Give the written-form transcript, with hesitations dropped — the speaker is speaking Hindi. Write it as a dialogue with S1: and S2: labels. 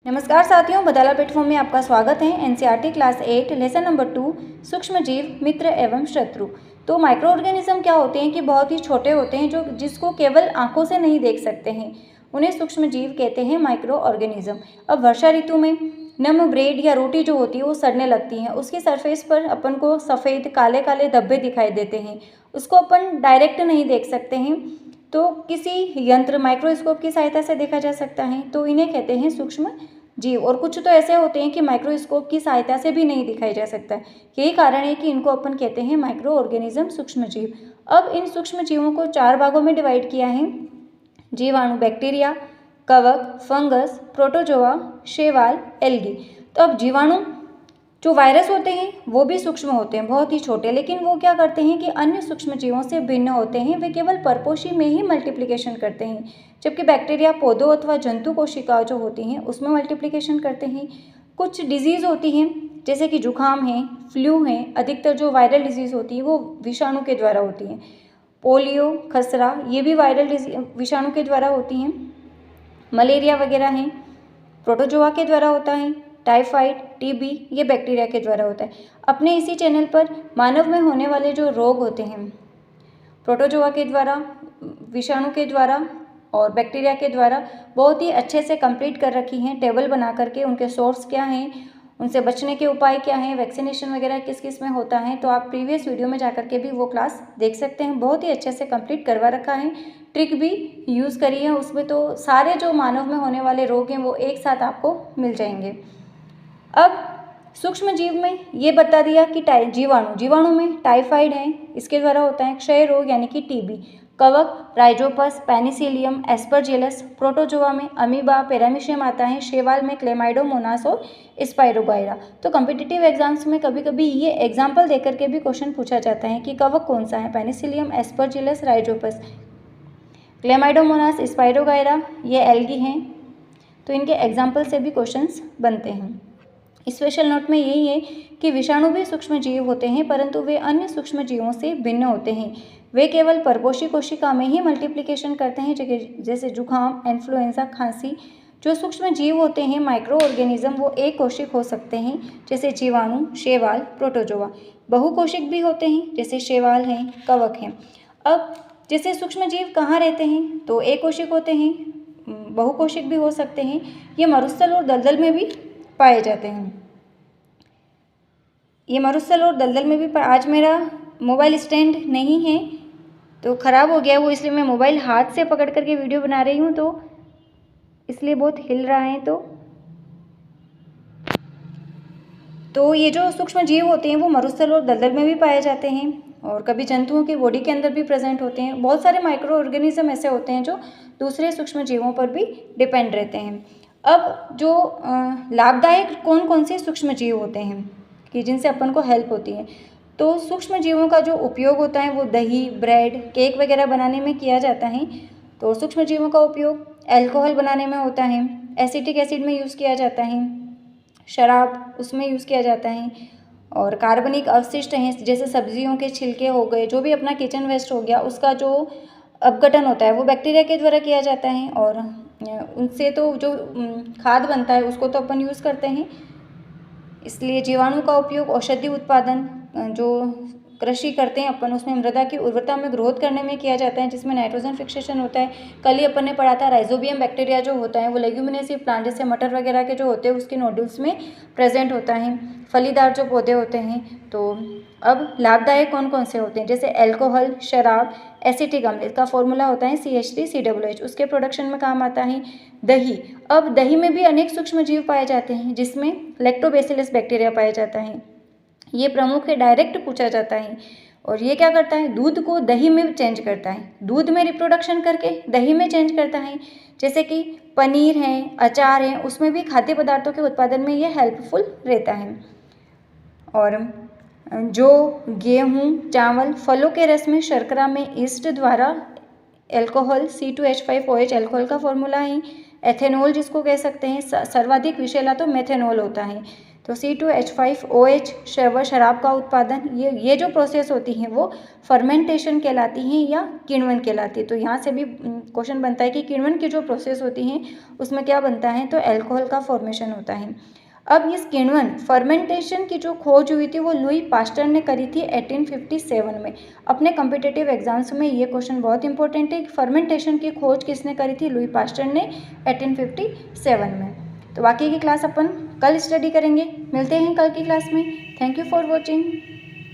S1: नमस्कार साथियों, बदाला प्लेटफॉर्म में आपका स्वागत है। एनसीईआरटी क्लास 8 लेसन नंबर 2 सूक्ष्म जीव मित्र एवं शत्रु। तो माइक्रो ऑर्गेनिज्म क्या होते हैं कि बहुत ही छोटे होते हैं, जो जिसको केवल आंखों से नहीं देख सकते हैं, उन्हें सूक्ष्म जीव कहते हैं, माइक्रो ऑर्गेनिज्म। अब वर्षा ऋतु में नम ब्रेड या रोटी जो होती है वो सड़ने लगती है। उसकी सरफेस पर अपन को सफ़ेद काले काले धब्बे दिखाई देते हैं। उसको अपन डायरेक्ट नहीं देख सकते हैं, तो किसी यंत्र माइक्रोस्कोप की सहायता से देखा जा सकता है। तो इन्हें कहते हैं सूक्ष्म जीव। और कुछ तो ऐसे होते हैं कि माइक्रोस्कोप की सहायता से भी नहीं दिखाई जा सकता। यही कारण है कि इनको अपन कहते हैं माइक्रो ऑर्गेनिज्म, सूक्ष्म जीव। अब इन सूक्ष्म जीवों को 4 भागों में डिवाइड किया है: जीवाणु, बैक्टीरिया, कवक, फंगस, प्रोटोजोआ, शैवाल, एल्गी। तो अब जीवाणु जो वायरस होते हैं वो भी सूक्ष्म होते हैं, बहुत ही छोटे, लेकिन वो क्या करते हैं कि अन्य सूक्ष्म जीवों से भिन्न होते हैं। वे केवल परपोषी में ही मल्टीप्लिकेशन करते हैं, जबकि बैक्टीरिया पौधों अथवा जंतु कोशिकाओं जो होती हैं उसमें मल्टीप्लिकेशन करते हैं। कुछ डिजीज़ होती हैं जैसे कि जुकाम है, फ्लू है, अधिकतर जो वायरल डिजीज़ होती है वो विषाणु के द्वारा होती हैं। पोलियो, खसरा, ये भी वायरल विषाणु के द्वारा होती हैं। मलेरिया वगैरह हैं, प्रोटोजोआ के द्वारा होता है। टाइफाइड, टीबी, ये बैक्टीरिया के द्वारा होता है। अपने इसी चैनल पर मानव में होने वाले जो रोग होते हैं, प्रोटोजोआ के द्वारा, विषाणु के द्वारा और बैक्टीरिया के द्वारा, बहुत ही अच्छे से कंप्लीट कर रखी हैं टेबल बना करके। उनके सोर्स क्या हैं, उनसे बचने के उपाय क्या हैं, वैक्सीनेशन वगैरह किस किस में होता है, तो आप प्रीवियस वीडियो में जाकर के भी वो क्लास देख सकते हैं। बहुत ही अच्छे से कंप्लीट करवा रखा है, ट्रिक भी यूज़ करी है उसमें। तो सारे जो मानव में होने वाले रोग हैं वो एक साथ आपको मिल जाएंगे। अब सूक्ष्म जीव में ये बता दिया कि जीवाणु में टाइफाइड है, इसके द्वारा होता है क्षय रोग यानी कि टीबी। कवक, राइजोपस, पेनिसिलियम, एस्परजिलस। प्रोटोजोआ में अमीबा, पैरामीशियम आता है। शैवाल में क्लेमाइडोमोनास और स्पाइरोगाइरा। तो कॉम्पिटिटिव एग्जाम्स में कभी कभी ये एग्जाम्पल देकर के भी क्वेश्चन पूछा जाता है कि कवक कौन सा है, Penicillium, Aspergillus, Rhizopus, Chlamydomonas, spirogyra, ये एल्गी हैं। तो इनके एग्जाम्पल से भी क्वेश्चंस बनते हैं। स्पेशल नोट में यही है कि विषाणु भी सूक्ष्म जीव होते हैं, परंतु वे अन्य सूक्ष्म जीवों से भिन्न होते हैं। वे केवल परपोषी कोशिका में ही मल्टीप्लिकेशन करते हैं, जैसे जुकाम, इन्फ्लुएंजा, खांसी। जो सूक्ष्म जीव होते हैं माइक्रो ऑर्गेनिज्म, वो एक कोशिक हो सकते हैं, जैसे जीवाणु, शैवाल, प्रोटोजोआ। बहुकोशिक भी होते हैं, जैसे शैवाल हैं, कवक हैं। अब जैसे सूक्ष्म जीव कहाँ रहते हैं, तो एक कोशिक होते हैं, बहुकोशिक भी हो सकते हैं। ये मरुस्थल और दलदल में भी पाए जाते हैं। ये मरुस्थल और दलदल में भी आज मेरा मोबाइल स्टैंड नहीं है, तो ख़राब हो गया वो, इसलिए मैं मोबाइल हाथ से पकड़ करके वीडियो बना रही हूँ, तो इसलिए बहुत हिल रहा है। तो ये जो सूक्ष्म जीव होते हैं वो मरुस्थल और दलदल में भी पाए जाते हैं, और कभी जंतुओं की बॉडी के अंदर भी प्रेजेंट होते हैं। बहुत सारे माइक्रो ऑर्गेनिज्म ऐसे होते हैं जो दूसरे सूक्ष्म जीवों पर भी डिपेंड रहते हैं। अब जो लाभदायक कौन कौन से सूक्ष्म जीव होते हैं कि जिनसे अपन को हेल्प होती है, तो सूक्ष्म जीवों का जो उपयोग होता है वो दही, ब्रेड, केक वगैरह बनाने में किया जाता है। तो सूक्ष्म जीवों का उपयोग अल्कोहल बनाने में होता है, एसिटिक एसिड में यूज़ किया जाता है, शराब उसमें यूज़ किया जाता है, और कार्बनिक अवशिष्ट हैं जैसे सब्जियों के छिलके हो गए, जो भी अपना किचन वेस्ट हो गया उसका जो अपघटन होता है वो बैक्टीरिया के द्वारा किया जाता है, और उनसे तो जो खाद बनता है उसको तो अपन यूज़ करते हैं। इसलिए जीवाणु का उपयोग औषधि उत्पादन, जो कृषि करते हैं अपन, उसमें मृदा की उर्वरता में ग्रोथ करने में किया जाता है, जिसमें नाइट्रोजन फिक्सेशन होता है। कल ही अपन ने पढ़ा था राइजोबियम बैक्टीरिया जो होता है वो लेग्यूमिनेसिव प्लांट जैसे मटर वगैरह के जो होते हैं उसके नोड्यूल्स में प्रेजेंट होता है, फलीदार जो पौधे होते हैं। तो अब लाभदायक कौन कौन से होते हैं, जैसे अल्कोहल, शराब, एसिटिक अम्ल, इसका फॉर्मूला होता है CH3COOH, उसके प्रोडक्शन में काम आता है। दही, अब दही में भी अनेक सूक्ष्म जीव पाए जाते हैं, जिसमें लैक्टोबैसिलस बैक्टीरिया पाया जाता है। ये प्रमुख है, डायरेक्ट पूछा जाता है। और ये क्या करता है, दूध को दही में चेंज करता है, दूध में रिप्रोडक्शन करके दही में चेंज करता है। जैसे कि पनीर है, अचार है, उसमें भी खाद्य पदार्थों के उत्पादन में ये हेल्पफुल रहता है। और जो गेहूँ, चावल, फलों के रस में शर्करा में ईस्ट द्वारा एल्कोहल C2H5OH एल्कोहल का फॉर्मूला है। एथेनॉल जिसको कह सकते हैं, सर्वाधिक विषैला तो मेथेनॉल होता है। तो C2H5OH वह शराब का उत्पादन। ये जो प्रोसेस होती हैं वो फर्मेंटेशन कहलाती हैं या किण्वन कहलाती है। तो यहाँ से भी क्वेश्चन बनता है कि किण्वन की जो प्रोसेस होती हैं उसमें क्या बनता है, तो अल्कोहल का फॉर्मेशन होता है। अब इस किण्वन फर्मेंटेशन की जो खोज हुई थी वो लुई पास्टर ने करी थी 1857 में। अपने कॉम्पिटिटिव एग्जाम्स में ये क्वेश्चन बहुत इंपॉर्टेंट है कि फर्मेंटेशन की खोज किसने करी थी, लुई पास्टर ने 1857 में। तो बाकी की क्लास अपन कल स्टडी करेंगे। मिलते हैं कल की क्लास में। Thank you for watching.